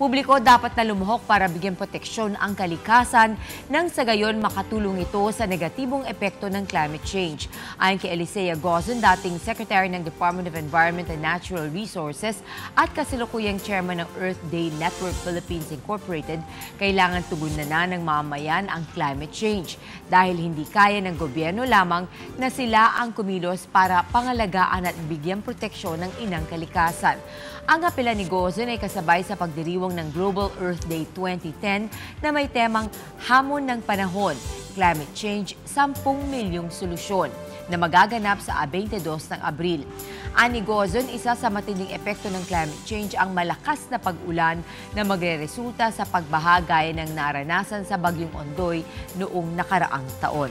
Publiko dapat na lumuhok para bigyan proteksyon ang kalikasan nang sa gayon makatulong ito sa negatibong epekto ng climate change. Ayon kay Elisea Gozon, dating Secretary ng Department of Environment and Natural Resources at kasalukuyang Chairman ng Earth Day Network Philippines Incorporated, kailangan tugunan na ng mamamayan ang climate change dahil hindi kaya ng gobyerno lamang na sila ang kumilos para pangalagaan at bigyan proteksyon ng inang kalikasan. Ang apela ni Gozon ay kasabay sa pagdiriwang ng Global Earth Day 2010 na may temang Hamon ng Panahon, Climate Change, 10 milyong solusyon na magaganap sa 22 ng Abril. Ani Gozon, isa sa matinding epekto ng climate change ang malakas na pag-ulan na magreresulta sa pagbaha gaya ng naranasan sa Bagyong Ondoy noong nakaraang taon.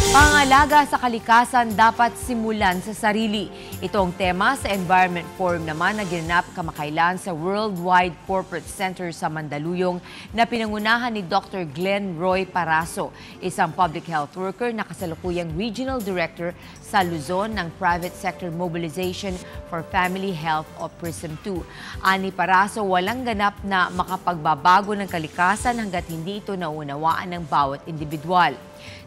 Pangalaga sa kalikasan dapat simulan sa sarili. Ito ang tema sa Environment Forum naman na ginanap kamakailan sa Worldwide Corporate Center sa Mandaluyong na pinangunahan ni Dr. Glenn Roy Paraso, isang public health worker na kasalukuyang Regional Director sa Luzon ng Private Sector Mobilization for Family Health o PRISM2. Ani Paraso, walang ganap na makapagbabago ng kalikasan hanggat hindi ito naunawaan ng bawat individual.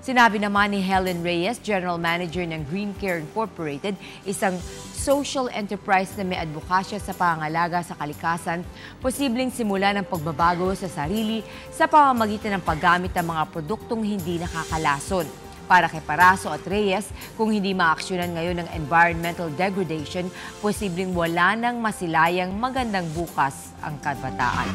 Sinabi naman ni Helen Reyes, General Manager ng Green Care Incorporated, isang social enterprise na may advokasya sa pangangalaga sa kalikasan, posibleng simulan ng pagbabago sa sarili sa pamamagitan ng paggamit ng mga produktong hindi nakakalason. Para kay Paraso at Reyes, kung hindi maaksyonan ngayon ng environmental degradation, posibleng wala nang masilayang magandang bukas ang kabataan.